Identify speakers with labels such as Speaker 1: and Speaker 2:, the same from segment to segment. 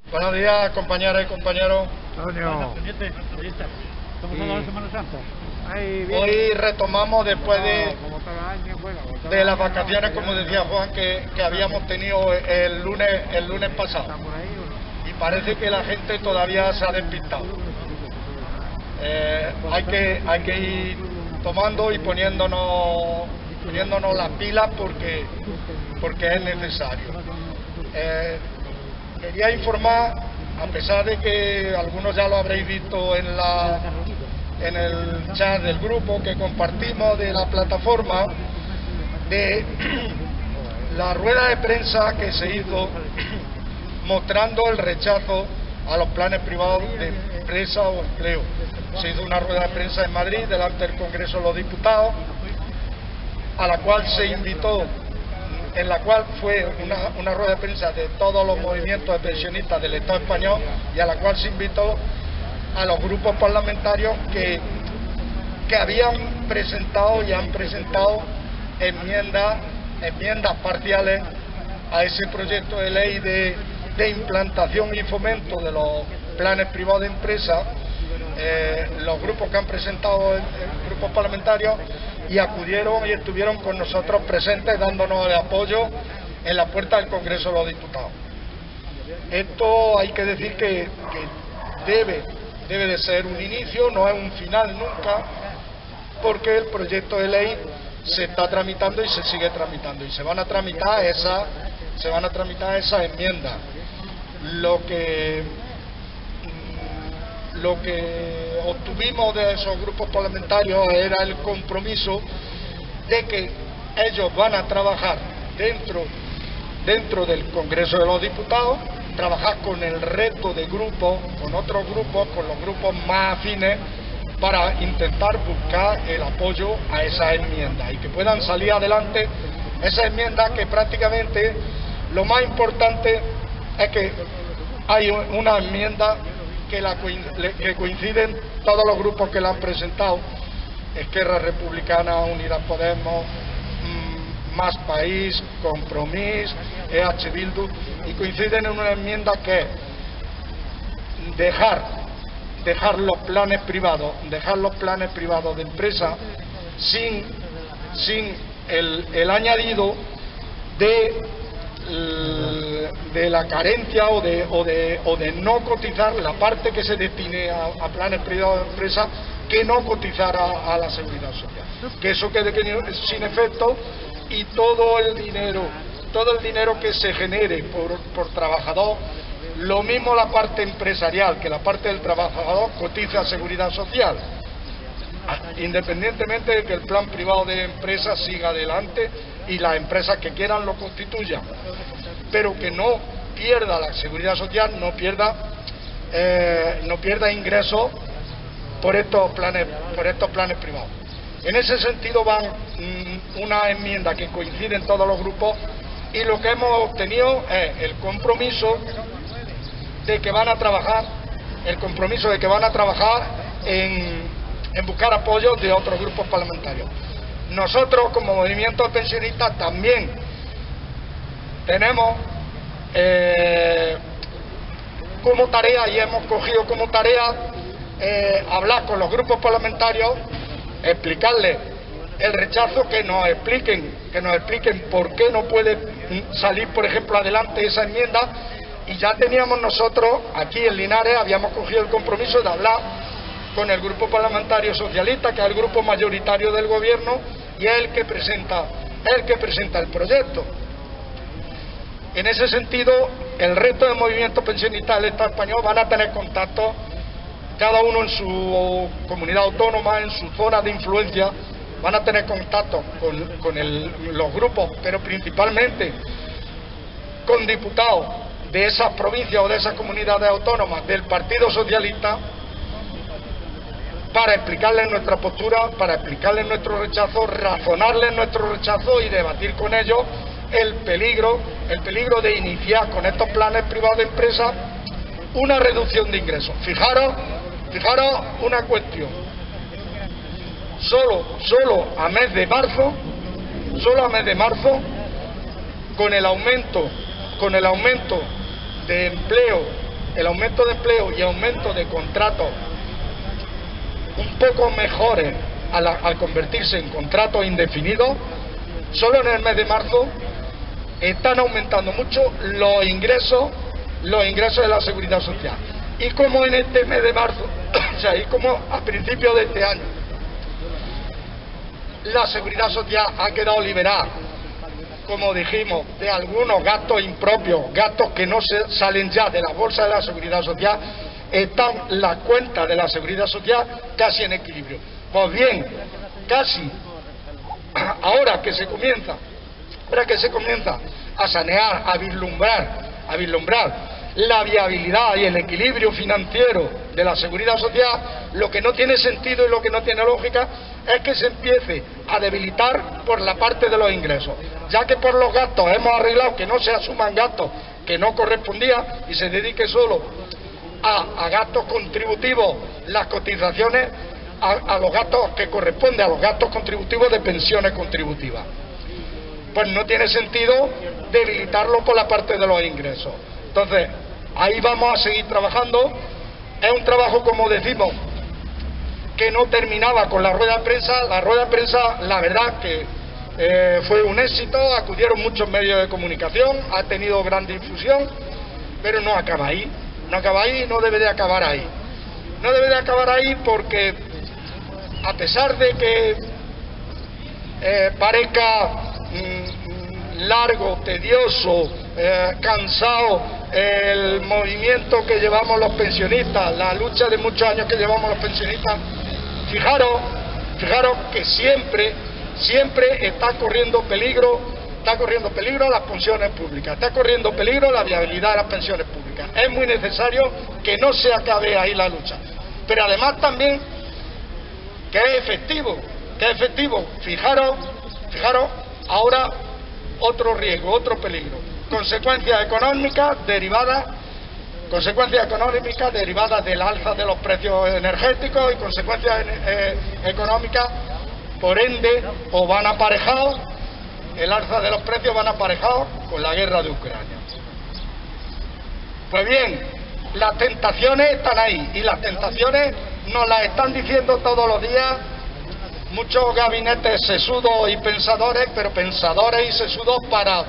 Speaker 1: Buenos días, compañeras y compañeros.
Speaker 2: Antonio.
Speaker 3: ¿Cómo son la Semana Santa?
Speaker 1: Hoy retomamos después de las vacaciones, como decía Juan, que habíamos tenido el lunes pasado. Y parece que la gente todavía se ha despistado. Hay que ir tomando y poniéndonos las pilas porque es necesario. Quería informar, a pesar de que algunos ya lo habréis visto en el chat del grupo que compartimos de la plataforma, de la rueda de prensa que se hizo mostrando el rechazo a los planes privados de empresa o empleo. Se hizo una rueda de prensa en Madrid delante del Congreso de los Diputados, a la cual se invitó, en la cual fue una rueda de prensa de todos los movimientos de pensionistas del Estado español, y a la cual se invitó a los grupos parlamentarios que habían presentado y han presentado enmiendas parciales a ese proyecto de ley de implantación y fomento de los planes privados de empresa. Los grupos que han presentado grupos parlamentarios, y acudieron y estuvieron con nosotros presentes dándonos el apoyo en la puerta del Congreso de los Diputados. Esto hay que decir que debe de ser un inicio, no es un final nunca, porque el proyecto de ley se está tramitando y se sigue tramitando, y se van a tramitar esas enmiendas. Lo que obtuvimos de esos grupos parlamentarios era el compromiso de que ellos van a trabajar dentro del Congreso de los Diputados, trabajar con el resto de grupos, con otros grupos, con los grupos más afines, para intentar buscar el apoyo a esas enmiendas y que puedan salir adelante esas enmiendas, que prácticamente lo más importante es que hay una enmienda que coinciden todos los grupos que la han presentado: Esquerra Republicana, Unidas Podemos, Más País, Compromís, EH Bildu, y coinciden en una enmienda que es dejar los planes privados de empresa sin el añadido de la carencia o de no cotizar la parte que se destine a planes privados de empresa, que no cotizara a la seguridad social, que eso quede sin efecto, y todo el dinero que se genere por trabajador, lo mismo la parte empresarial que la parte del trabajador, cotiza a seguridad social, independientemente de que el plan privado de empresa siga adelante y las empresas que quieran lo constituyan, pero que no pierda la seguridad social, no pierda ingresos por estos planes privados. En ese sentido van una enmienda que coinciden todos los grupos, y lo que hemos obtenido es el compromiso de que van a trabajar en buscar apoyo de otros grupos parlamentarios. Nosotros, como movimiento de pensionistas, también tenemos como tarea, y hemos cogido como tarea, hablar con los grupos parlamentarios, explicarles el rechazo, que nos expliquen por qué no puede salir, por ejemplo, adelante esa enmienda. Y ya teníamos nosotros aquí en Linares, habíamos cogido el compromiso de hablar con el grupo parlamentario socialista, que es el grupo mayoritario del gobierno, y es el que presenta el proyecto. En ese sentido, el resto de movimientos pensionistas del Estado español van a tener contacto, cada uno en su comunidad autónoma, en su zona de influencia, van a tener contacto con los grupos, pero principalmente con diputados de esas provincias o de esas comunidades autónomas del Partido Socialista, para explicarles nuestra postura, para explicarles nuestro rechazo, razonarles nuestro rechazo y debatir con ellos el peligro de iniciar con estos planes privados de empresa una reducción de ingresos. Fijaros una cuestión: solo a mes de marzo, con el aumento de empleo el aumento de empleo y aumento de contratos un poco mejores al convertirse en contratos indefinidos, solo en el mes de marzo están aumentando mucho los ingresos de la Seguridad Social. Y como en este mes de marzo, o sea, y como a principios de este año, la Seguridad Social ha quedado liberada, como dijimos, de algunos gastos impropios, gastos que no salen ya de la bolsa de la Seguridad Social, están las cuentas de la Seguridad Social casi en equilibrio. Pues bien, casi ahora que se comienza a sanear, a vislumbrar la viabilidad y el equilibrio financiero de la Seguridad Social, lo que no tiene sentido y lo que no tiene lógica es que se empiece a debilitar por la parte de los ingresos, ya que por los gastos hemos arreglado que no se asuman gastos que no correspondían y se dedique solo a gastos contributivos, las cotizaciones, a los gastos que corresponden a los gastos contributivos de pensiones contributivas. Pues no tiene sentido debilitarlo por la parte de los ingresos. Entonces, ahí vamos a seguir trabajando. Es un trabajo, como decimos, que no terminaba con la rueda de prensa. La rueda de prensa, la verdad que fue un éxito, acudieron muchos medios de comunicación, ha tenido gran difusión, pero no acaba ahí. No acaba ahí, no debe de acabar ahí. No debe de acabar ahí porque, a pesar de que parezca largo, tedioso, cansado el movimiento que llevamos los pensionistas, la lucha de muchos años que llevamos los pensionistas, fijaros que siempre está corriendo peligro las pensiones públicas, está corriendo peligro la viabilidad de las pensiones públicas. Es muy necesario que no se acabe ahí la lucha, pero además también que es efectivo. Fijaros ahora otro riesgo, otro peligro, consecuencias económicas derivadas del alza de los precios energéticos y consecuencias económicas, por ende, o van aparejados, el alza de los precios van aparejados con la guerra de Ucrania. Pues bien, las tentaciones están ahí, y las tentaciones nos las están diciendo todos los días muchos gabinetes sesudos y pensadores, pero pensadores y sesudos para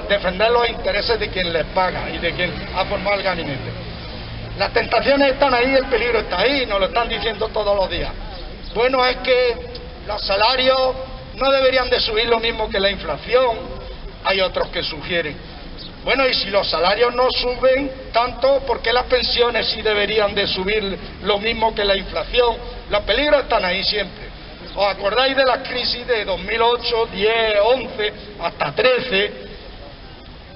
Speaker 1: defender los intereses de quien les paga y de quien ha formado el gabinete. Las tentaciones están ahí, el peligro está ahí, nos lo están diciendo todos los días. Bueno, es que los salarios no deberían de subir lo mismo que la inflación, hay otros que sugieren. Bueno, y si los salarios no suben tanto, ¿por qué las pensiones sí deberían de subir lo mismo que la inflación? Los peligros están ahí siempre. ¿Os acordáis de las crisis de 2008, 10, 11, hasta 13?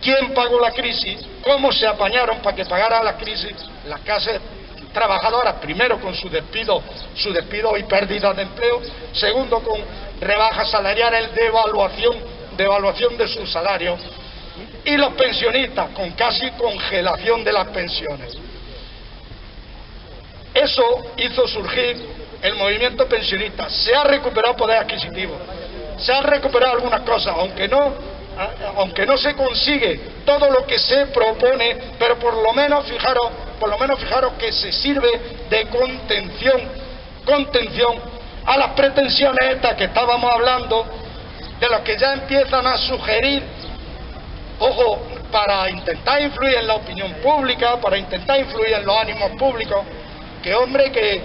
Speaker 1: ¿Quién pagó la crisis? ¿Cómo se apañaron para que pagara la crisis? Las clases trabajadoras, primero con su despido y pérdidas de empleo, segundo con rebajas salariales, devaluación de sus salarios, y los pensionistas con casi congelación de las pensiones. Eso hizo surgir el movimiento pensionista. Se ha recuperado poder adquisitivo, se han recuperado algunas cosas, aunque no se consigue todo lo que se propone, pero por lo menos fijaros que se sirve de contención a las pretensiones estas que estábamos hablando, de los que ya empiezan a sugerir, ojo, para intentar influir en la opinión pública, para intentar influir en los ánimos públicos, que hombre, que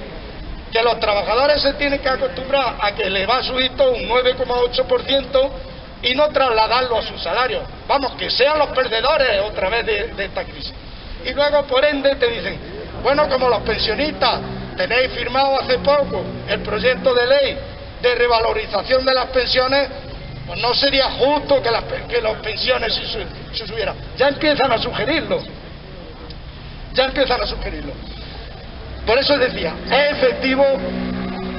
Speaker 1: los trabajadores se tienen que acostumbrar a que le va a subir todo un 9,8% y no trasladarlo a sus salarios. Vamos, que sean los perdedores otra vez de esta crisis. Y luego, por ende, te dicen, bueno, como los pensionistas tenéis firmado hace poco el proyecto de ley de revalorización de las pensiones, pues no sería justo que las pensiones se subieran. Ya empiezan a sugerirlo. Por eso decía, es efectivo,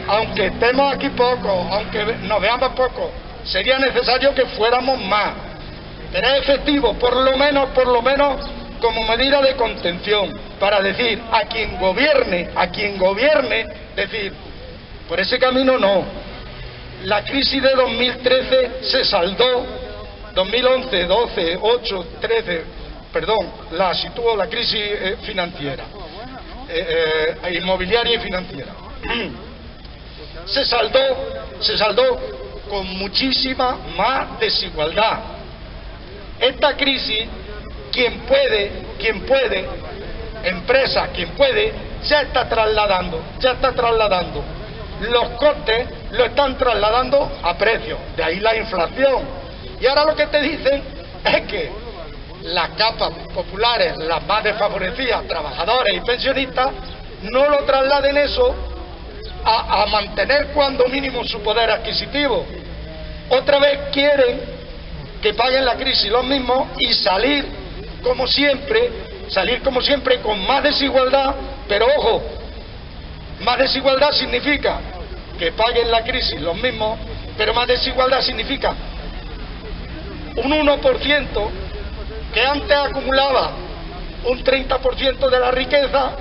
Speaker 1: aunque estemos aquí poco, aunque nos veamos poco, sería necesario que fuéramos más. Pero es efectivo, por lo menos, como medida de contención, para decir a quien gobierne, decir, por ese camino no. La crisis de 2013 se saldó, 2011, 12, 8, 13, la situó la crisis financiera, inmobiliaria y financiera. Se saldó con muchísima más desigualdad. Esta crisis, quien puede, empresa, quien puede, ya está trasladando. Los costes lo están trasladando a precios, de ahí la inflación. Y ahora lo que te dicen es que las capas populares, las más desfavorecidas, trabajadores y pensionistas, no lo trasladen eso a mantener cuando mínimo su poder adquisitivo. Otra vez quieren que paguen la crisis los mismos y salir como siempre con más desigualdad, pero ojo, más desigualdad significa que paguen la crisis los mismos, pero más desigualdad significa un 1% que antes acumulaba un 30% de la riqueza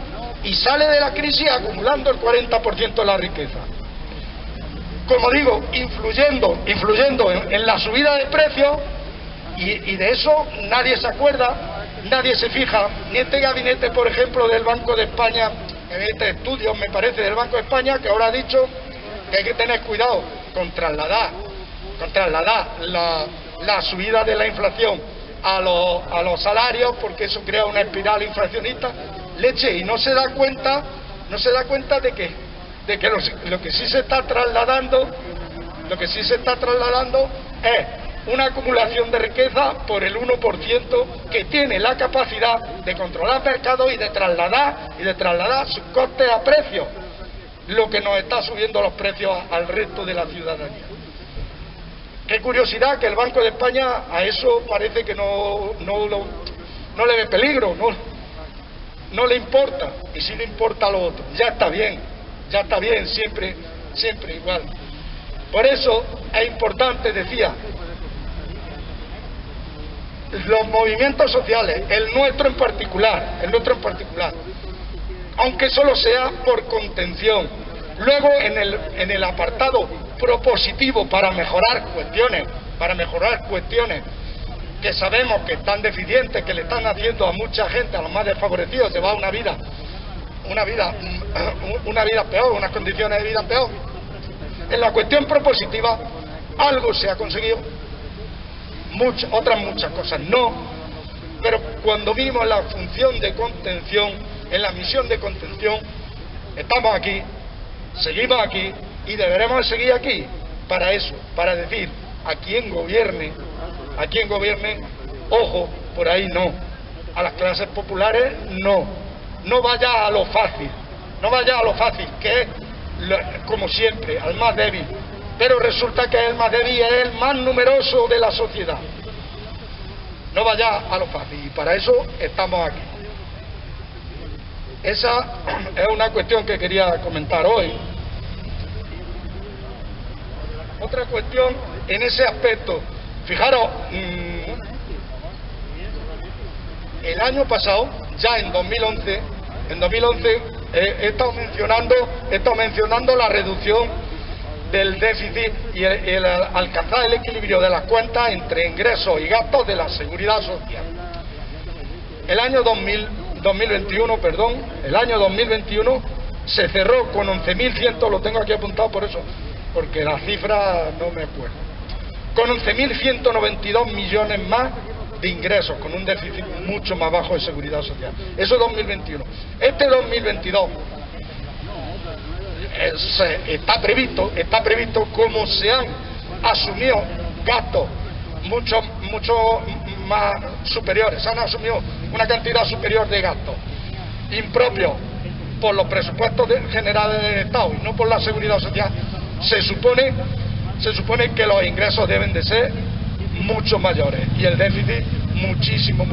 Speaker 1: y sale de la crisis acumulando el 40% de la riqueza. Como digo, influyendo en la subida de precios, y de eso nadie se acuerda, nadie se fija, ni este gabinete, por ejemplo, del Banco de España, este estudio, me parece, del Banco de España, que ahora ha dicho que hay que tener cuidado con trasladar la subida de la inflación a los salarios, porque eso crea una espiral inflacionista, leche, y no se da cuenta de que lo que sí se está trasladando es una acumulación de riqueza por el 1% que tiene la capacidad de controlar mercados y de trasladar sus costes a precios, lo que nos está subiendo los precios al resto de la ciudadanía. Qué curiosidad que el Banco de España a eso parece que no le ve peligro, no le importa, y sí le importa a lo otro. Ya está bien, siempre igual. Por eso es importante, decía, los movimientos sociales, el nuestro en particular, aunque solo sea por contención. Luego en el apartado propositivo para mejorar cuestiones que sabemos que están deficientes, que le están haciendo a mucha gente, a los más desfavorecidos, llevar una vida peor, unas condiciones de vida peor. En la cuestión propositiva algo se ha conseguido, otras muchas cosas no, pero cuando vimos la función de contención, en la misión de contención, estamos aquí, seguimos aquí y deberemos seguir aquí para eso, para decir a quien gobierne, ojo, por ahí no, a las clases populares no vaya a lo fácil, que es, como siempre, al más débil, pero resulta que el más débil es el más numeroso de la sociedad. No vaya a lo fácil, y para eso estamos aquí. Esa es una cuestión que quería comentar hoy. Otra cuestión en ese aspecto, fijaros, el año pasado, ya en 2011 he estado mencionando la reducción del déficit y el alcanzar el equilibrio de las cuentas entre ingresos y gastos de la seguridad social. El año 2021 se cerró con 11.100, lo tengo aquí apuntado por eso, porque la cifra no me acuerdo, con 11.192 millones más de ingresos, con un déficit mucho más bajo de seguridad social. Eso es 2021. Este 2022 está previsto como se han asumido gastos mucho más superiores, se han asumido una cantidad superior de gastos impropios por los presupuestos generales del Estado y no por la seguridad social. Se supone que los ingresos deben de ser mucho mayores y el déficit muchísimo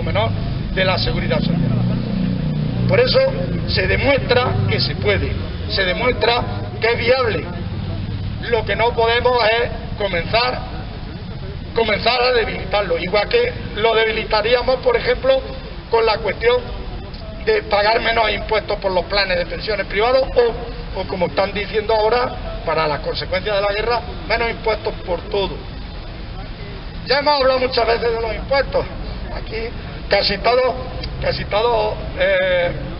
Speaker 1: menor de la seguridad social. Por eso se demuestra que se puede, se demuestra que es viable. Lo que no podemos es comenzar a debilitarlo, igual que lo debilitaríamos, por ejemplo, con la cuestión de pagar menos impuestos por los planes de pensiones privados o como están diciendo ahora, para las consecuencias de la guerra, menos impuestos por todo. Ya hemos hablado muchas veces de los impuestos. Aquí casi todo,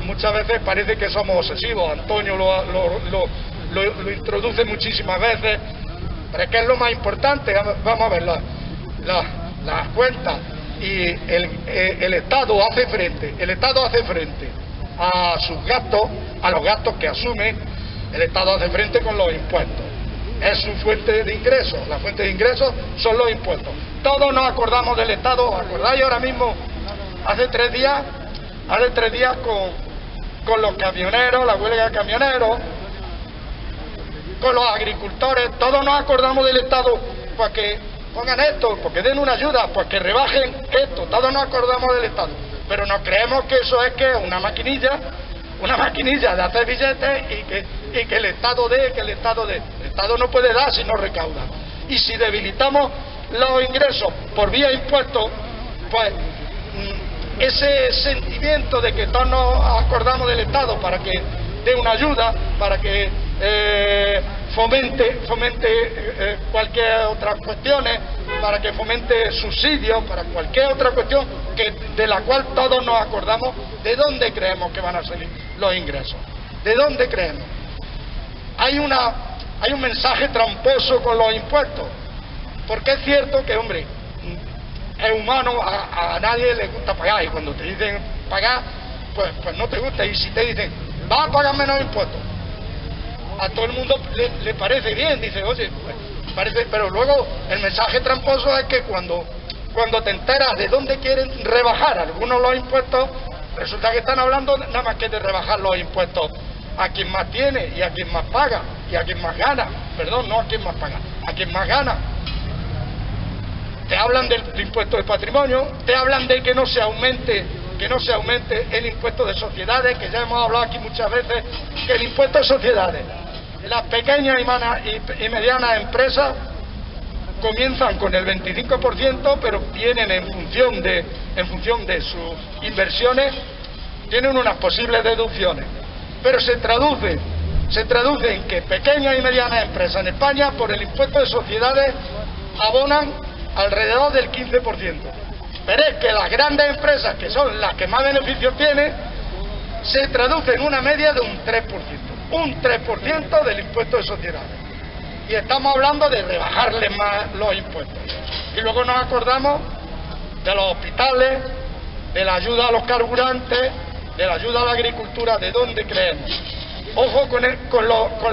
Speaker 1: muchas veces parece que somos obsesivos. Antonio lo introduce muchísimas veces, pero es que es lo más importante. Vamos a ver las cuentas, y el Estado hace frente a sus gastos, a los gastos que asume. El Estado hace frente con los impuestos, es su fuente de ingresos. La fuente de ingresos son los impuestos. Todos nos acordamos del Estado. ¿Acordáis ahora mismo? Hace tres días con los camioneros, la huelga de camioneros, con los agricultores. Todos nos acordamos del Estado, pues que pongan esto, porque den una ayuda, pues que rebajen esto. Todos nos acordamos del Estado, pero nos creemos que eso es que una maquinilla de hacer billetes, y que el Estado dé, El Estado no puede dar si no recauda. Y si debilitamos los ingresos por vía impuestos, pues ese sentimiento de que todos nos acordamos del Estado para que dé una ayuda, para que fomente cualquier otras cuestiones, para que fomente subsidios, para cualquier otra cuestión de la cual todos nos acordamos. ¿De dónde creemos que van a salir los ingresos? ¿De dónde creemos? Hay un mensaje tramposo con los impuestos, porque es cierto que, hombre, es humano, a nadie le gusta pagar, y cuando te dicen pagar, pues no te gusta. Y si te dicen, vas a pagar menos impuestos, a todo el mundo le parece bien, dice, oye, pues, parece. Pero luego el mensaje tramposo es que cuando te enteras de dónde quieren rebajar algunos los impuestos, resulta que están hablando nada más que de rebajar los impuestos a quien más tiene y a quien más paga y a quien más gana. Perdón, no a quien más paga, a quien más gana. Te hablan del impuesto de patrimonio, te hablan de que no se aumente el impuesto de sociedades, que ya hemos hablado aquí muchas veces, que el impuesto de sociedades, las pequeñas y medianas empresas comienzan con el 25%, pero tienen en función de sus inversiones, tienen unas posibles deducciones, pero se traduce en que pequeñas y medianas empresas en España, por el impuesto de sociedades, abonan alrededor del 15%. Pero es que las grandes empresas, que son las que más beneficios tienen, se traduce en una media de un 3%. Un 3% del impuesto de sociedades. Y estamos hablando de rebajarles más los impuestos. Y luego nos acordamos de los hospitales, de la ayuda a los carburantes, de la ayuda a la agricultura. ¿De dónde creemos? Ojo con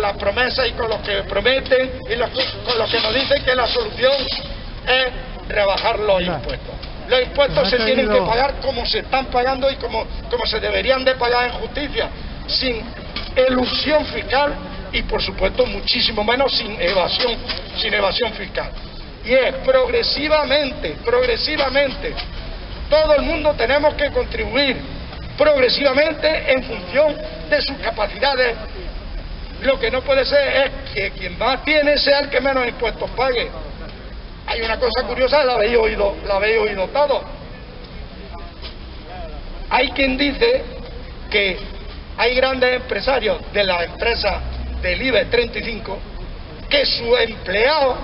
Speaker 1: las promesas y con los que prometen y con los que nos dicen que la solución es rebajar los impuestos. Los impuestos se tienen que pagar como se están pagando y como se deberían de pagar en justicia, sin elusión fiscal y, por supuesto, muchísimo menos sin evasión fiscal. Y es progresivamente. Todo el mundo tenemos que contribuir progresivamente en función de sus capacidades. Lo que no puede ser es que quien más tiene sea el que menos impuestos pague. Hay una cosa curiosa, la habéis oído todos. Hay quien dice que hay grandes empresarios de las empresas del IBEX 35 que su empleado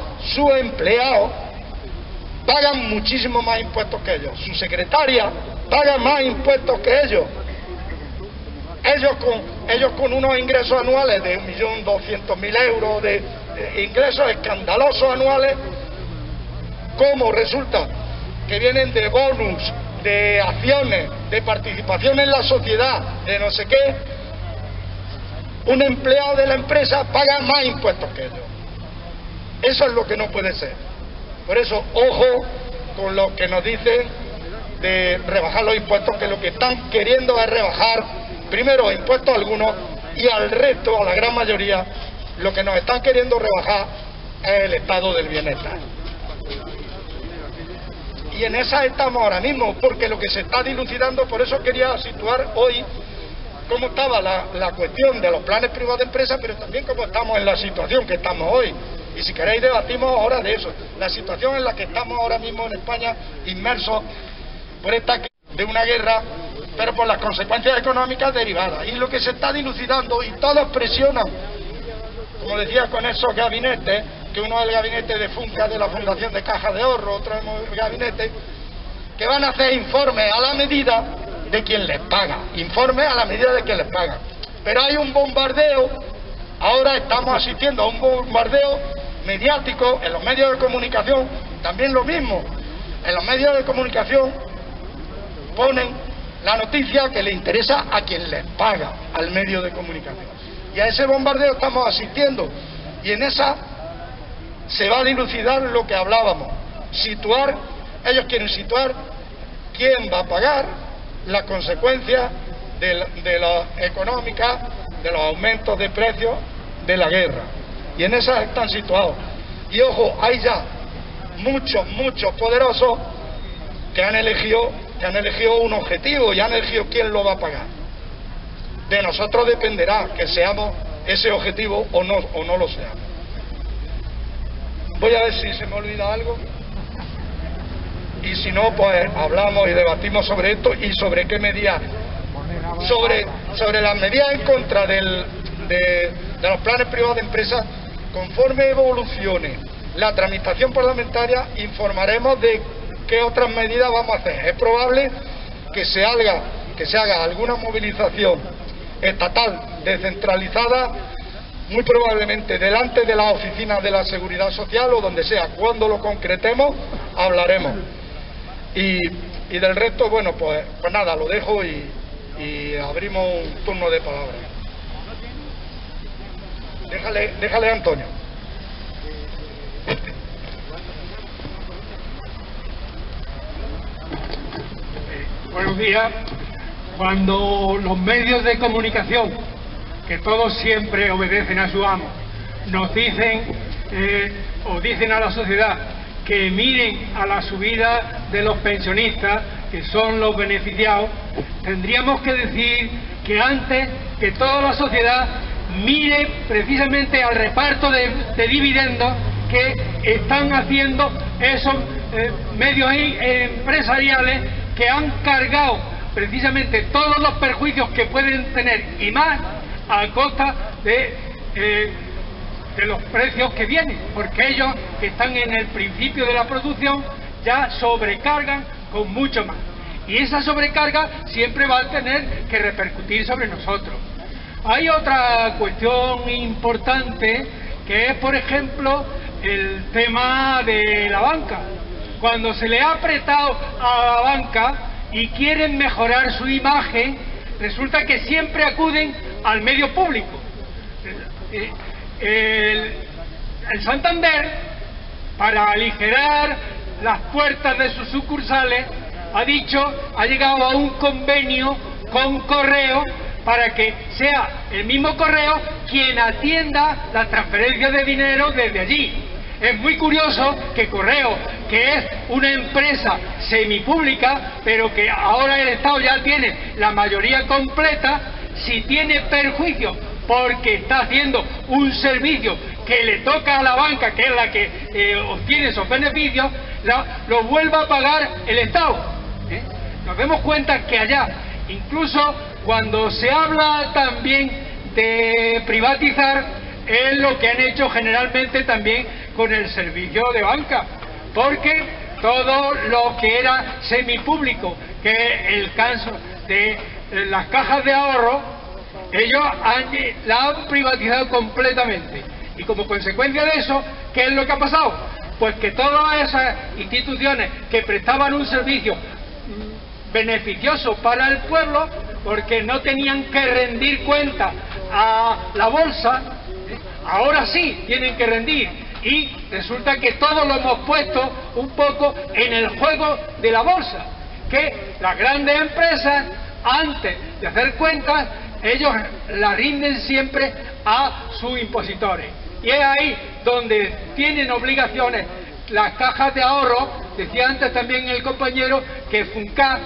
Speaker 1: pagan muchísimo más impuestos que ellos. Su secretaria paga más impuestos que ellos. Ellos con unos ingresos anuales de 1.200.000 euros, de ingresos escandalosos anuales, ¿cómo resulta? Que vienen de bonus, de acciones, de participación en la sociedad, de no sé qué. Un empleado de la empresa paga más impuestos que ellos. Eso es lo que no puede ser. Por eso, ojo con lo que nos dicen de rebajar los impuestos, que lo que están queriendo es rebajar primero impuestos a algunos, y al resto, a la gran mayoría, lo que nos están queriendo rebajar es el estado del bienestar. Y en esa estamos ahora mismo, porque lo que se está dilucidando, por eso quería situar hoy cómo estaba la cuestión de los planes privados de empresas, pero también cómo estamos en la situación que estamos hoy. Y si queréis debatimos ahora de eso, la situación en la que estamos ahora mismo en España, inmersos por esta de una guerra, pero por las consecuencias económicas derivadas. Y lo que se está dilucidando, y todos presionan, como decía, con esos gabinetes, que uno es el gabinete de Funca de la Fundación de Caja de Ahorro, otro es el gabinete, que van a hacer informes a la medida de quien les paga, informes a la medida de quien les paga. Pero hay un bombardeo, ahora estamos asistiendo a un bombardeo mediático en los medios de comunicación, también lo mismo. En los medios de comunicación ponen la noticia que le interesa a quien les paga al medio de comunicación. Y a ese bombardeo estamos asistiendo. Y en esa se va a dilucidar lo que hablábamos. Situar, ellos quieren situar quién va a pagar las consecuencias de la económica, de los aumentos de precios de la guerra. Y en esas están situados. Y ojo, hay ya muchos poderosos que han elegido un objetivo y han elegido quién lo va a pagar. De nosotros dependerá que seamos ese objetivo o no lo seamos. Voy a ver si se me olvida algo. Y si no, pues hablamos y debatimos sobre esto y sobre qué medidas, sobre las medidas en contra de los planes privados de empresas. Conforme evolucione la tramitación parlamentaria, informaremos de qué otras medidas vamos a hacer. Es probable que se haga alguna movilización estatal descentralizada, muy probablemente delante de las oficinas de la Seguridad Social o donde sea. Cuando lo concretemos, hablaremos. Y del resto, bueno, pues nada, lo dejo y abrimos un turno de palabras. Déjale a Antonio.
Speaker 2: Buenos días. Cuando los medios de comunicación, que todos siempre obedecen a su amo, nos dicen o dicen a la sociedad que miren a la subida de los pensionistas, que son los beneficiados, tendríamos que decir que antes que toda la sociedad mire precisamente al reparto de dividendos que están haciendo esos medios empresariales que han cargado precisamente todos los perjuicios que pueden tener y más a costa de los precios que vienen, porque ellos que están en el principio de la producción ya sobrecargan con mucho más, y esa sobrecarga siempre va a tener que repercutir sobre nosotros. Hay otra cuestión importante que es, por ejemplo, el tema de la banca. Cuando se le ha apretado a la banca y quieren mejorar su imagen, resulta que siempre acuden al medio público. El Santander, para aligerar las puertas de sus sucursales, ha llegado a un convenio con Correo para que sea el mismo Correo quien atienda la transferencia de dinero desde allí. Es muy curioso que Correo, que es una empresa semipública, pero que ahora el Estado ya tiene la mayoría completa, si tiene perjuicio porque está haciendo un servicio que le toca a la banca, que es la que obtiene esos beneficios, lo vuelva a pagar el Estado. Nos damos cuenta que allá, incluso cuando se habla también de privatizar, es lo que han hecho generalmente también con el servicio de banca, porque todo lo que era semipúblico, que es el caso de las cajas de ahorro, ellos la han privatizado completamente. Y como consecuencia de eso, ¿qué es lo que ha pasado? Pues que todas esas instituciones que prestaban un servicio beneficioso para el pueblo, porque no tenían que rendir cuenta a la bolsa, ahora sí tienen que rendir, y resulta que todos lo hemos puesto un poco en el juego de la bolsa, que las grandes empresas, antes de hacer cuentas, ellos la rinden siempre a sus impositores, y es ahí donde tienen obligaciones las cajas de ahorro. Decía antes también el compañero que FUNCAD,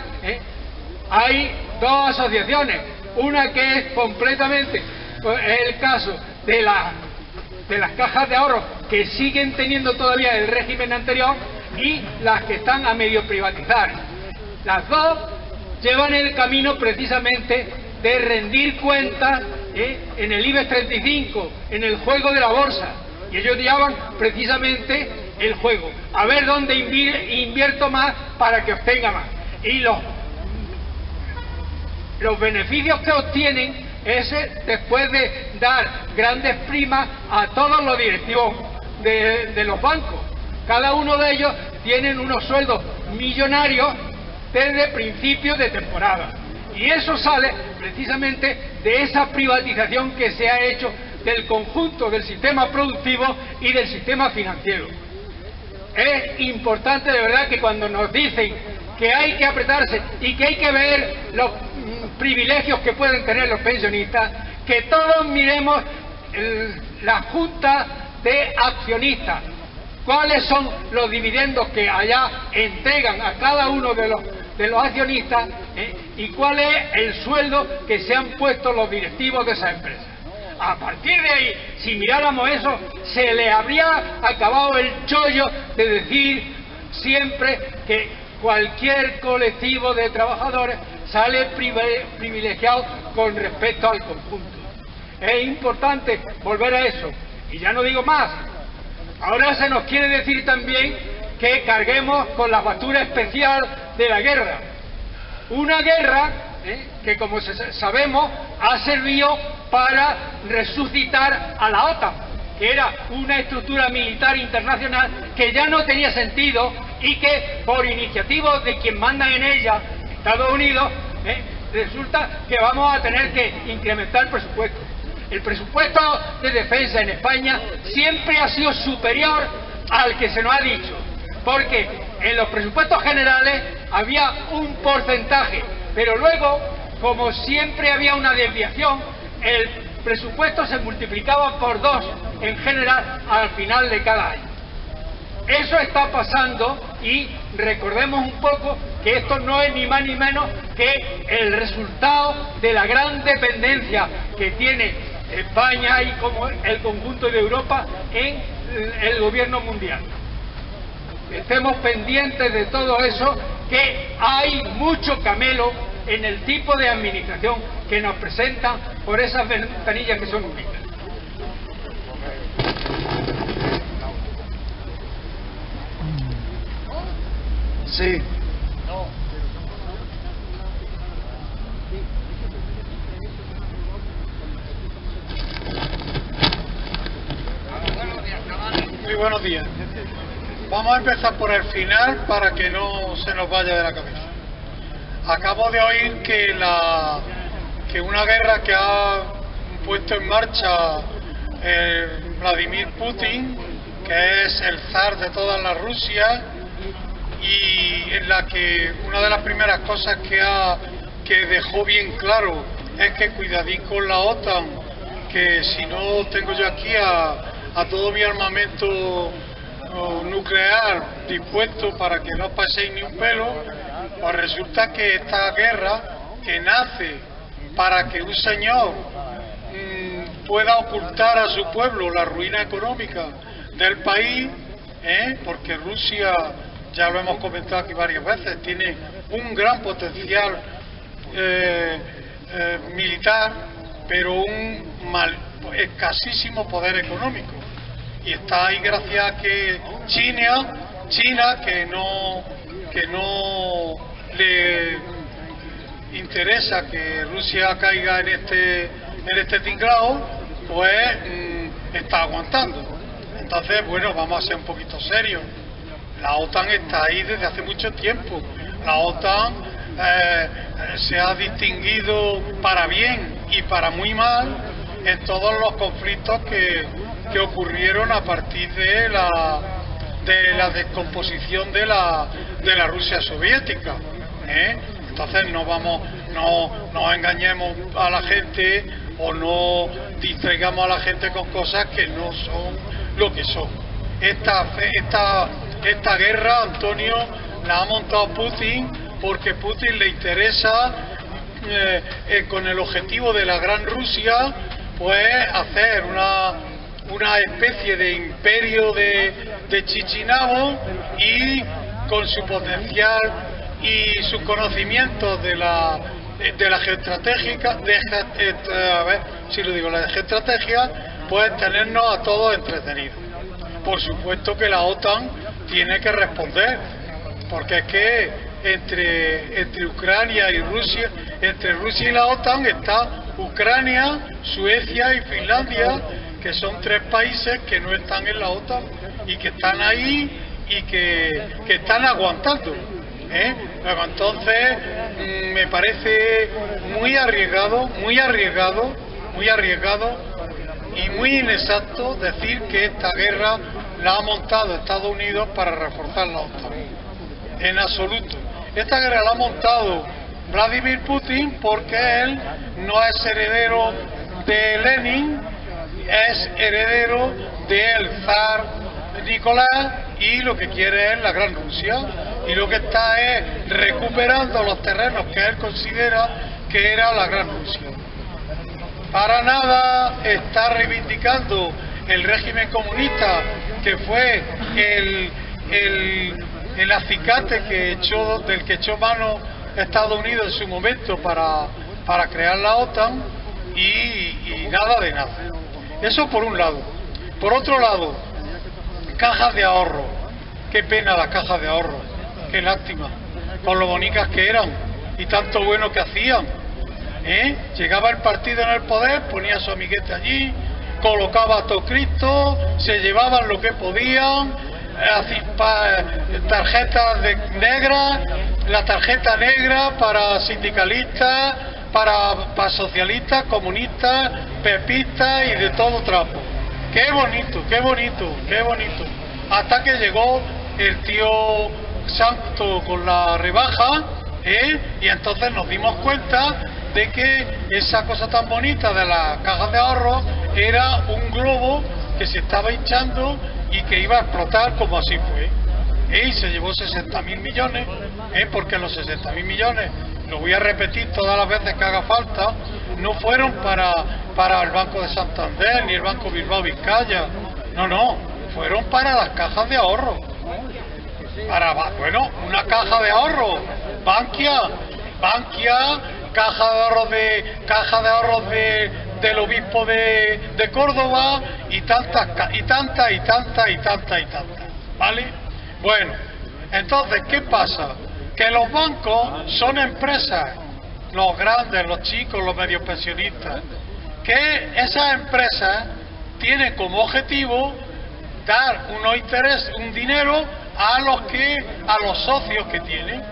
Speaker 2: hay dos asociaciones, una que es completamente, pues, es el caso de las cajas de ahorro que siguen teniendo todavía el régimen anterior, y las que están a medio privatizar. Las dos llevan el camino precisamente de rendir cuentas en el IBEX 35, en el juego de la bolsa, y ellos llevan precisamente el juego, a ver dónde invierto más para que obtenga más. Y los beneficios que obtienen es después de dar grandes primas a todos los directivos de los bancos. Cada uno de ellos tienen unos sueldos millonarios desde principios de temporada. Y eso sale precisamente de esa privatización que se ha hecho del conjunto del sistema productivo y del sistema financiero. Es importante de verdad que cuando nos dicen que hay que apretarse y que hay que ver los privilegios que pueden tener los pensionistas, que todos miremos la junta de accionistas, cuáles son los dividendos que allá entregan a cada uno de los accionistas, y cuál es el sueldo que se han puesto los directivos de esas empresas. A partir de ahí, si miráramos eso, se le habría acabado el chollo de decir siempre que cualquier colectivo de trabajadores sale privilegiado con respecto al conjunto. Es importante volver a eso. Y ya no digo más. Ahora se nos quiere decir también que carguemos con la factura especial de la guerra. Una guerra que, como sabemos, ha servido para resucitar a la OTAN, que era una estructura militar internacional que ya no tenía sentido y que, por iniciativa de quien manda en ella, Estados Unidos, resulta que vamos a tener que incrementar el presupuesto. El presupuesto de defensa en España siempre ha sido superior al que se nos ha dicho, porque en los presupuestos generales había un porcentaje, pero luego, como siempre había una desviación, el presupuesto se multiplicaba por 2 en general al final de cada año. Eso está pasando y recordemos un poco que esto no es ni más ni menos que el resultado de la gran dependencia que tiene España y como el conjunto de Europa en el gobierno mundial. Estemos pendientes de todo eso, que hay mucho camelo en el tipo de administración que nos presentan por esas ventanillas que son únicas.
Speaker 1: Sí.
Speaker 3: Muy buenos días. Vamos a empezar por el final para que no se nos vaya de la cabeza. Acabo de oír que una guerra que ha puesto en marcha Vladimir Putin, que es el zar de toda la Rusia, y en la que una de las primeras cosas que dejó bien claro es que cuidadín con la OTAN, que si no tengo yo aquí a todo mi armamento nuclear dispuesto para que no paséis ni un pelo, pues resulta que esta guerra, que nace para que un señor pueda ocultar a su pueblo la ruina económica del país, porque Rusia, ya lo hemos comentado aquí varias veces, tiene un gran potencial militar, pero un escasísimo poder económico. Y está ahí gracias a que China que no le interesa que Rusia caiga en este tinglao, pues está aguantando. Entonces, bueno, vamos a ser un poquito serios. La OTAN está ahí desde hace mucho tiempo. La OTAN se ha distinguido para bien y para muy mal en todos los conflictos que ocurrieron a partir de la descomposición de la Rusia soviética. Entonces no engañemos a la gente o no distraigamos a la gente con cosas que no son lo que son. Esta guerra, Antonio, la ha montado Putin porque Putin le interesa, con el objetivo de la Gran Rusia, pues hacer una especie de imperio de Chichinabo, y con su potencial y sus conocimientos de la geoestratégica, la geoestrategia, pues tenernos a todos entretenidos. por supuesto que la OTAN tiene que responder, porque es que entre Ucrania y Rusia, entre Rusia y la OTAN está Ucrania, Suecia y Finlandia, que son 3 países que no están en la OTAN y que están ahí y que están aguantando, ¿eh? Pero entonces me parece muy arriesgado y muy inexacto decir que esta guerra la ha montado Estados Unidos para reforzar la OTAN. En absoluto. Esta guerra la ha montado Vladimir Putin porque él no es heredero de Lenin, es heredero del zar Nicolás y lo que quiere es la Gran Rusia, y lo que está es recuperando los terrenos que él considera que era la Gran Rusia. Para nada está reivindicando el régimen comunista, que fue el acicate del que echó mano Estados Unidos en su momento para crear la OTAN, y nada de nada. Eso por un lado. Por otro lado, cajas de ahorro. Qué pena las cajas de ahorro, qué lástima, con lo bonitas que eran y tanto bueno que hacían, ¿eh? Llegaba el partido en el poder, ponía su amiguete allí, colocaba a todo Cristo, se llevaban lo que podían, tarjetas negras, la tarjeta negra para sindicalistas, para socialistas, comunistas, pepistas y de todo trapo. Qué bonito, qué bonito, qué bonito. Hasta que llegó el tío Santo con la rebaja, y entonces nos dimos cuenta de que esa cosa tan bonita de las cajas de ahorro era un globo que se estaba hinchando y que iba a explotar, como así fue. Y se llevó 60.000 millones, porque los 60.000 millones, lo voy a repetir todas las veces que haga falta, no fueron para el Banco de Santander ni el Banco Bilbao Vizcaya, no, fueron para las cajas de ahorro. Una caja de ahorro, Bankia, caja de ahorros del obispo de Córdoba y tantas, ¿vale? Bueno, entonces, ¿qué pasa? Que los bancos son empresas, los grandes, los chicos, los medios pensionistas, que esas empresas tienen como objetivo dar unos intereses, un dinero a los socios que tienen,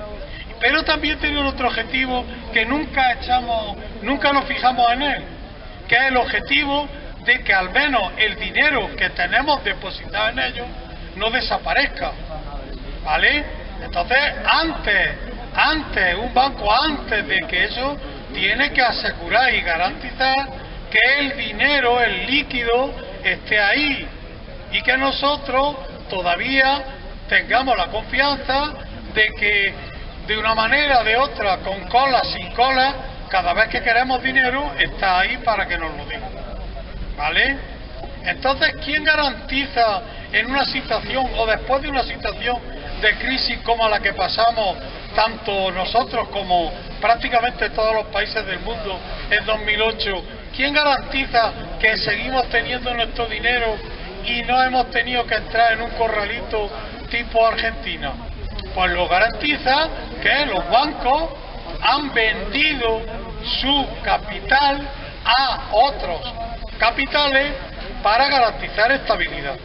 Speaker 3: pero también tienen otro objetivo que nunca nos fijamos en él, que es el objetivo de que al menos el dinero que tenemos depositado en ellos no desaparezca, ¿vale? Entonces, un banco antes de que eso tiene que asegurar y garantizar que el dinero, el líquido, esté ahí, y que nosotros todavía tengamos la confianza de que de una manera o de otra, con cola, sin cola, cada vez que queremos dinero está ahí para que nos lo den, ¿vale? Entonces, ¿quién garantiza en una situación o después de una situación de crisis como la que pasamos tanto nosotros como prácticamente todos los países del mundo en 2008, quién garantiza que seguimos teniendo nuestro dinero y no hemos tenido que entrar en un corralito tipo Argentina? Pues lo garantiza que los bancos han vendido su capital a otros capitales para garantizar estabilidad.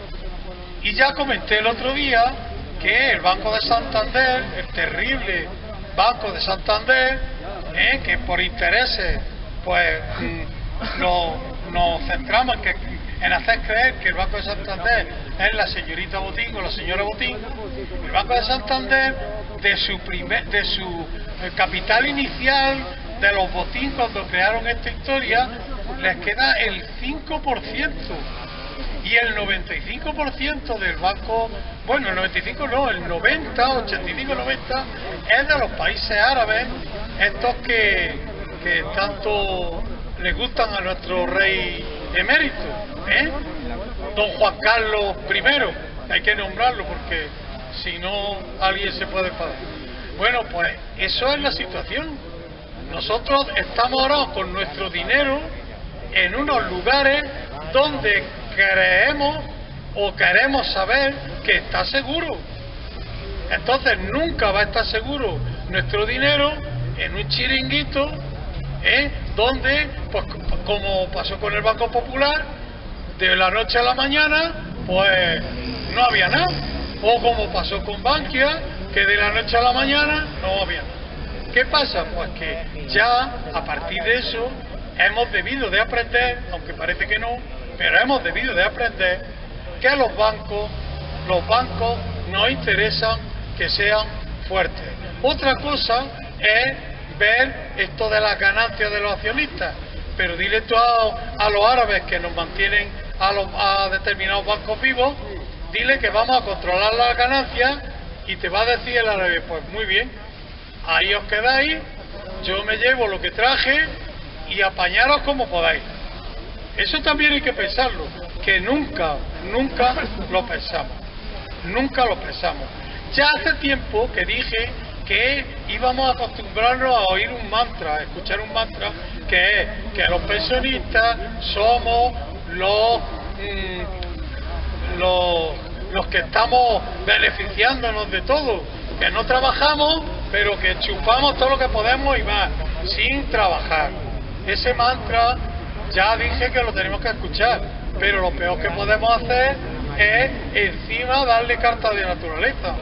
Speaker 3: Y ya comenté el otro día que el Banco de Santander, el terrible Banco de Santander, que por intereses pues nos centramos en hacer creer que el Banco de Santander es la señorita Botín o la señora Botín. El Banco de Santander, de su capital inicial, de los Botín cuando crearon esta historia, les queda el 5%. Y el 95% del banco, bueno, el 95 no, el 90, 85, 90, es de los países árabes, estos que tanto les gustan a nuestro rey emérito, don Juan Carlos I, hay que nombrarlo porque si no alguien se puede enfadar. Bueno, pues eso es la situación. Nosotros estamos ahora con nuestro dinero en unos lugares donde creemos o queremos saber que está seguro. Entonces nunca va a estar seguro nuestro dinero en un chiringuito, donde, pues como pasó con el Banco Popular, de la noche a la mañana, pues no había nada. O como pasó con Bankia, que de la noche a la mañana no había nada. ¿Qué pasa? Pues que ya a partir de eso hemos debido de aprender, aunque parece que no, pero hemos debido de aprender que los bancos nos interesan que sean fuertes. Otra cosa es ver esto de las ganancias de los accionistas, pero dile tú a los árabes que nos mantienen a determinados bancos vivos, dile que vamos a controlar las ganancias y te va a decir el árabe, pues muy bien, ahí os quedáis, yo me llevo lo que traje y apañaros como podáis. Eso también hay que pensarlo, que nunca lo pensamos, Ya hace tiempo que dije que íbamos a acostumbrarnos a oír un mantra, a escuchar un mantra, que es que los pensionistas somos los que estamos beneficiándonos de todo, que no trabajamos, pero que chupamos todo lo que podemos y más, sin trabajar. Ese mantra ya dije que lo tenemos que escuchar, pero lo peor que podemos hacer es encima darle carta de naturaleza.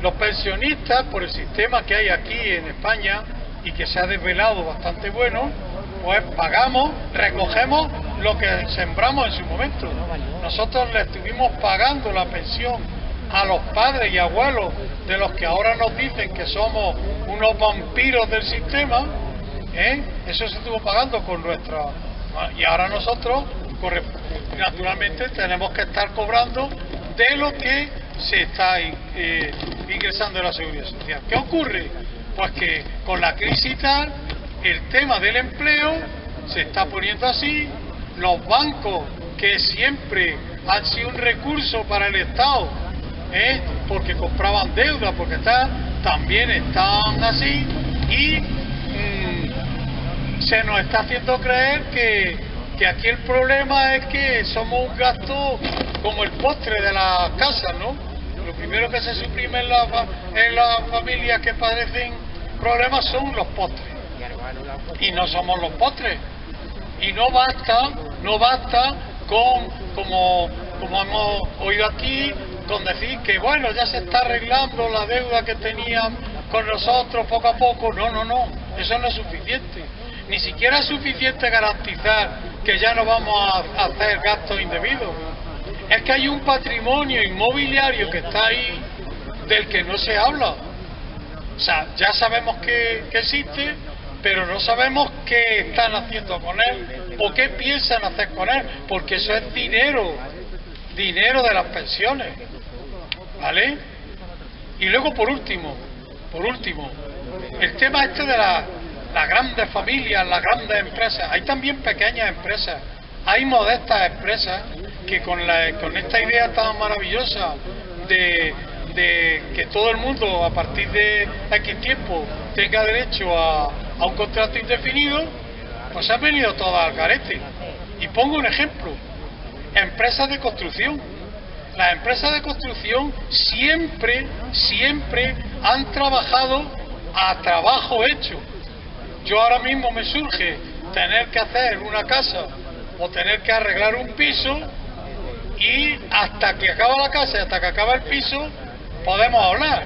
Speaker 3: Los pensionistas, por el sistema que hay aquí en España y que se ha desvelado bastante bueno, pues pagamos, recogemos lo que sembramos en su momento. Nosotros le estuvimos pagando la pensión a los padres y abuelos de los que ahora nos dicen que somos unos vampiros del sistema, eso se estuvo pagando con nuestra... Y ahora nosotros, naturalmente, tenemos que estar cobrando de lo que se está ingresando en la seguridad social. ¿Qué ocurre? Pues que con la crisis y tal, el tema del empleo se está poniendo así. Los bancos, que siempre han sido un recurso para el Estado, porque compraban deuda, porque también están así, y se nos está haciendo creer que aquí el problema es que somos un gasto como el postre de las casas, ¿no? Lo primero que se suprime en las familias que padecen problemas son los postres. Y no somos los postres. Y no basta con, como hemos oído aquí, con decir que bueno, ya se está arreglando la deuda que tenían con nosotros poco a poco. No, eso no es suficiente. Ni siquiera es suficiente garantizar que ya no vamos a hacer gastos indebidos. Es que hay un patrimonio inmobiliario que está ahí del que no se habla. O sea, ya sabemos que existe, pero no sabemos qué están haciendo con él o qué piensan hacer con él, porque eso es dinero de las pensiones, ¿vale? Y luego por último, el tema este de las grandes familias, las grandes empresas. Hay también pequeñas empresas, hay modestas empresas que con esta idea tan maravillosa de que todo el mundo a partir de X tiempo tenga derecho a un contrato indefinido, pues han venido todas al garete. Y pongo un ejemplo: empresas de construcción. Las empresas de construcción siempre han trabajado a trabajo hecho. Yo ahora mismo me surge tener que hacer una casa o tener que arreglar un piso, y hasta que acaba la casa y hasta que acaba el piso podemos hablar,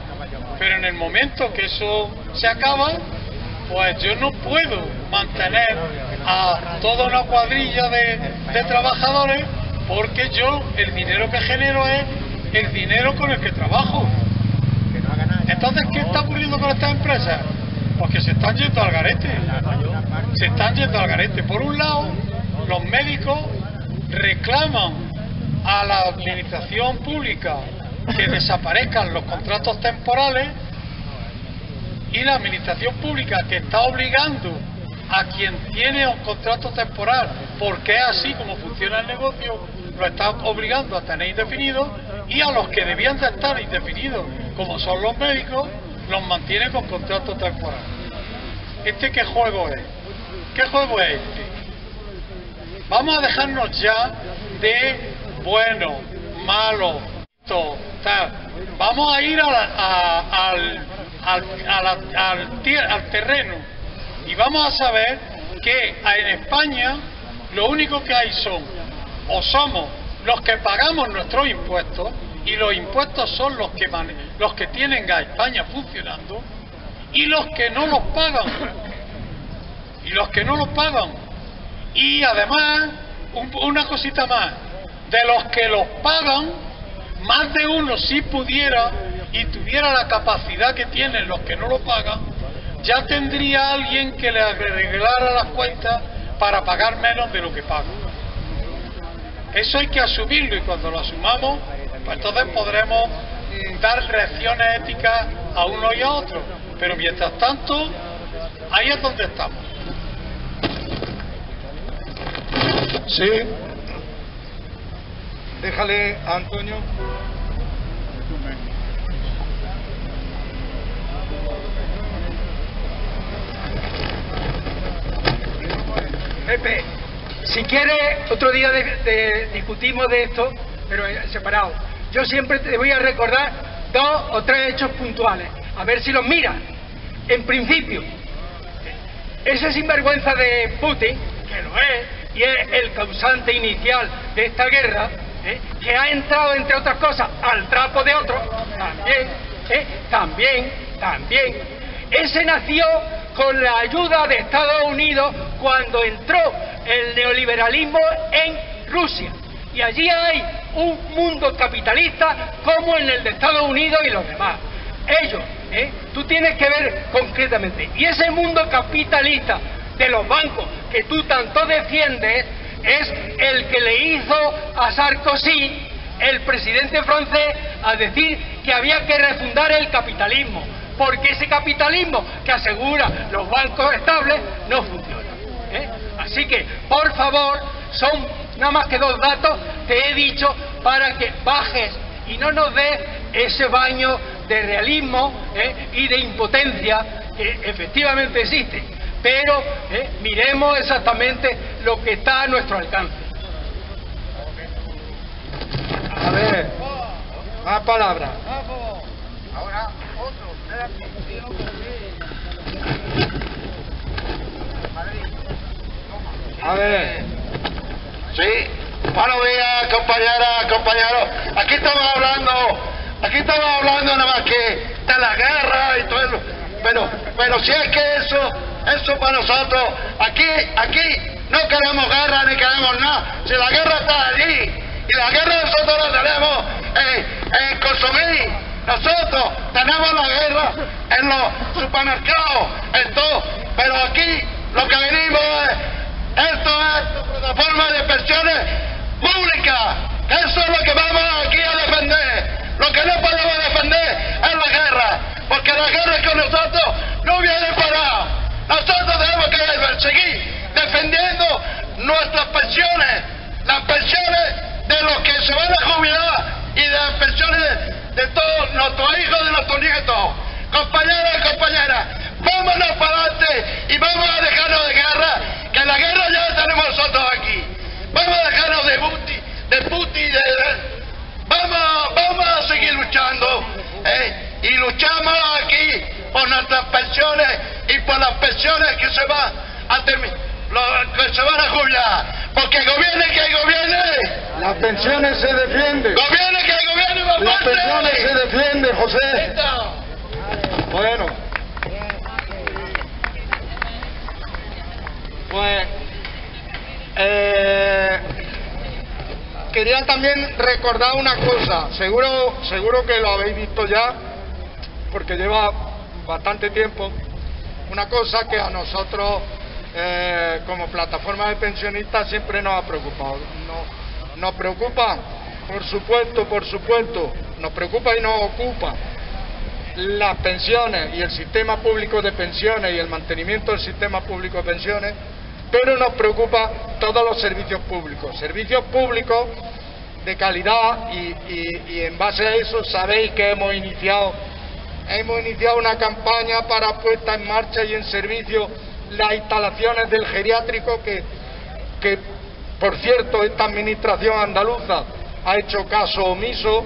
Speaker 3: pero en el momento que eso se acaba, pues yo no puedo mantener a toda una cuadrilla de trabajadores, porque yo el dinero que genero es el dinero con el que trabajo. Entonces, ¿qué está ocurriendo con estas empresas? Pues que se están yendo al garete. Por un lado, los médicos reclaman a la administración pública que desaparezcan los contratos temporales, y la administración pública, que está obligando a quien tiene un contrato temporal, porque es así como funciona el negocio, lo está obligando a tener indefinido, y a los que debían de estar indefinidos, como son los médicos, los mantiene con contrato temporal. ¿Qué juego es? ¿Qué juego es este? Vamos a dejarnos ya de bueno, malo, tal. Vamos a ir al terreno y vamos a saber que en España lo único que hay somos los que pagamos nuestros impuestos, y los impuestos son los que tienen a España funcionando, y los que no los pagan. Y además, una cosita más, de los que los pagan, más de uno, si pudiera y tuviera la capacidad que tienen los que no lo pagan, ya tendría alguien que le arreglara las cuentas para pagar menos de lo que pagan. Eso hay que asumirlo, y cuando lo asumamos, pues entonces podremos dar reacciones éticas a uno y a otro. Pero mientras tanto, ahí es donde estamos.
Speaker 1: Sí. Déjale a Antonio.
Speaker 2: Pepe, si quieres, otro día discutimos de esto, pero separado. Yo siempre te voy a recordar 2 o 3 hechos puntuales, a ver si los miras. En principio, ese sinvergüenza de Putin, que lo es, y es el causante inicial de esta guerra, que ha entrado, entre otras cosas, al trapo de otros, también. Ese nació con la ayuda de Estados Unidos cuando entró el neoliberalismo en Rusia. Y allí hay un mundo capitalista como en el de Estados Unidos y los demás. Ellos, tú tienes que ver concretamente. Y ese mundo capitalista de los bancos que tú tanto defiendes es el que le hizo a Sarkozy, el presidente francés, a decir que había que refundar el capitalismo, porque ese capitalismo que asegura los bancos estables no funciona. Así que, por favor, son nada más que 2 datos, te he dicho, para que bajes y no nos des ese baño de realismo y de impotencia que efectivamente existe. Pero miremos exactamente lo que está a nuestro alcance.
Speaker 1: A ver, más palabras.
Speaker 4: Ahora otro.
Speaker 1: A ver.
Speaker 4: Sí, buenos días, compañeras, compañeros. Aquí estamos hablando nada más que de la guerra y todo eso. Pero si es que eso para nosotros, aquí no queremos guerra ni queremos nada. Si la guerra está allí, y la guerra nosotros la tenemos en consumir. Nosotros tenemos la guerra en los supermercados, en todo. Pero aquí lo que venimos esto es plataforma de pensiones públicas. Eso es lo que vamos aquí a defender. Lo que no podemos defender es la guerra, porque la guerra con nosotros no viene parada. Nosotros tenemos que seguir defendiendo nuestras pensiones, las pensiones de los que se van a jubilar y de las pensiones de todos nuestros hijos y de nuestros nietos. Compañeras y compañeras, vámonos para adelante y vamos a dejarnos de guerra, que la guerra ya la tenemos nosotros aquí. Vamos a dejarnos de Putin, vamos a seguir luchando, y luchamos aquí por nuestras pensiones y por las pensiones que se van a terminar, que se van a jubilar, porque gobierne que gobierne.
Speaker 1: Las pensiones se defienden.
Speaker 4: Gobierne que gobierne, más
Speaker 1: Las
Speaker 4: fuerte.
Speaker 1: pensiones se defienden, José. Bueno. Pues quería también recordar una cosa, seguro que lo habéis visto ya, porque lleva bastante tiempo, una cosa que a nosotros como plataforma de pensionistas siempre nos ha preocupado. Nos preocupa, por supuesto, nos preocupa y nos ocupa las pensiones y el sistema público de pensiones y el mantenimiento del sistema público de pensiones, pero nos preocupa todos los servicios públicos de calidad, y en base a eso sabéis que hemos iniciado una campaña para puesta en marcha y en servicio las instalaciones del geriátrico que por cierto esta administración andaluza ha hecho caso omiso.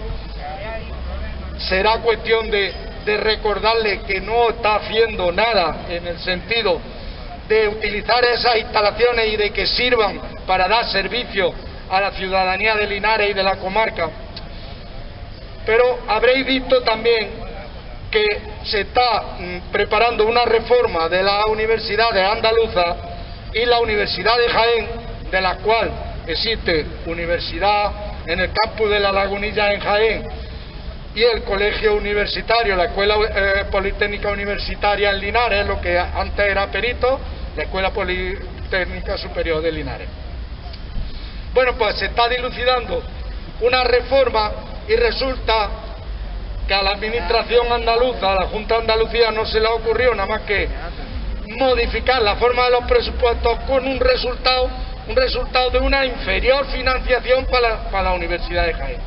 Speaker 1: Será cuestión de recordarle que no está haciendo nada en el sentido de utilizar esas instalaciones y de que sirvan para dar servicio a la ciudadanía de Linares y de la comarca. Pero habréis visto también que se está preparando una reforma de las universidades andaluzas y la Universidad de Jaén, de la cual existe universidad en el campus de La Lagunilla en Jaén y el colegio universitario, la Escuela Politécnica Universitaria en Linares, lo que antes era Perito, la Escuela Politécnica Superior de Linares. Bueno, pues se está dilucidando una reforma y resulta que a la administración andaluza, a la Junta de Andalucía, no se le ha ocurrido nada más que modificar la forma de los presupuestos con un resultado de una inferior financiación para la Universidad de Jaén,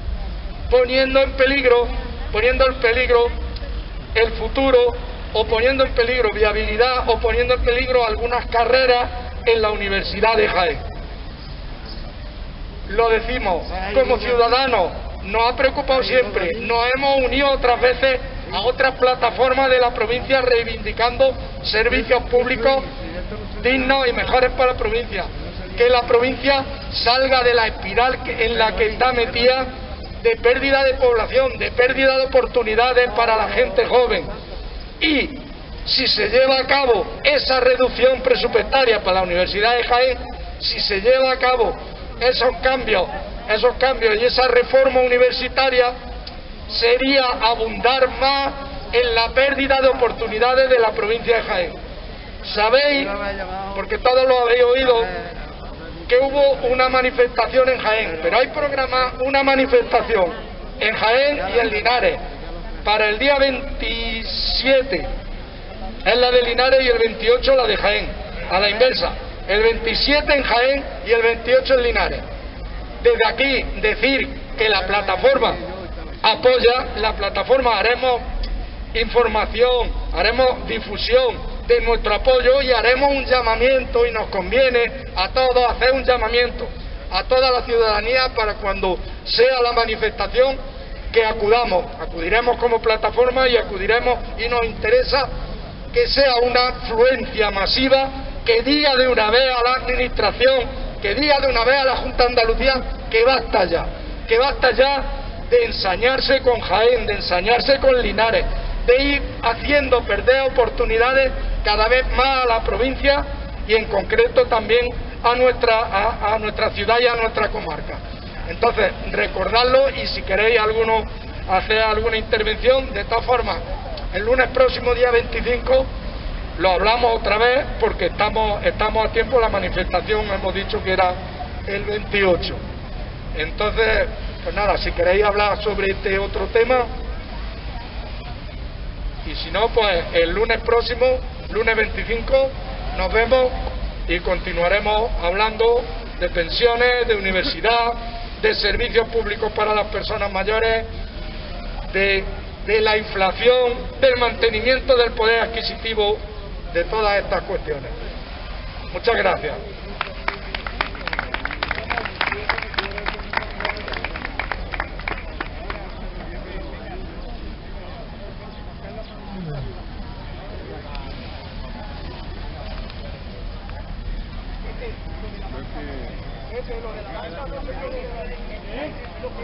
Speaker 1: poniendo en peligro el futuro, o poniendo en peligro viabilidad, o poniendo en peligro algunas carreras en la Universidad de Jaén. Lo decimos como ciudadanos, nos ha preocupado siempre, nos hemos unido otras veces a otras plataformas de la provincia reivindicando servicios públicos dignos y mejores para la provincia, que la provincia salga de la espiral en la que está metida de pérdida de población, de pérdida de oportunidades para la gente joven. Y si se lleva a cabo esa reducción presupuestaria para la Universidad de Jaén, si se lleva a cabo esos cambios y esa reforma universitaria, sería abundar más en la pérdida de oportunidades de la provincia de Jaén. Sabéis, porque todos lo habéis oído, que hubo una manifestación en Jaén, pero hay programada una manifestación en Jaén y en Linares para el día 27, es la de Linares, y el 28 la de Jaén, a la inversa, el 27 en Jaén y el 28 en Linares. Desde aquí decir que la plataforma apoya, la plataforma haremos información, haremos difusión de nuestro apoyo y haremos un llamamiento, y nos conviene a todos hacer un llamamiento a toda la ciudadanía para cuando sea la manifestación que acudiremos como plataforma y acudiremos, y nos interesa que sea una afluencia masiva que diga de una vez a la administración, que diga de una vez a la Junta de Andalucía que basta ya de ensañarse con Jaén, de ensañarse con Linares, de ir haciendo perder oportunidades cada vez más a la provincia y en concreto también a nuestra ciudad y a nuestra comarca. Entonces, recordarlo, y si queréis hacer alguna intervención, de todas formas, el lunes próximo, día 25, lo hablamos otra vez porque estamos a tiempo. La manifestación hemos dicho que era el 28. Entonces, pues nada, si queréis hablar sobre este otro tema, y si no, pues el lunes próximo, lunes 25, nos vemos y continuaremos hablando de pensiones, de universidad, de servicios públicos para las personas mayores, de la inflación, del mantenimiento del poder adquisitivo, de todas estas cuestiones. Muchas gracias. Lo que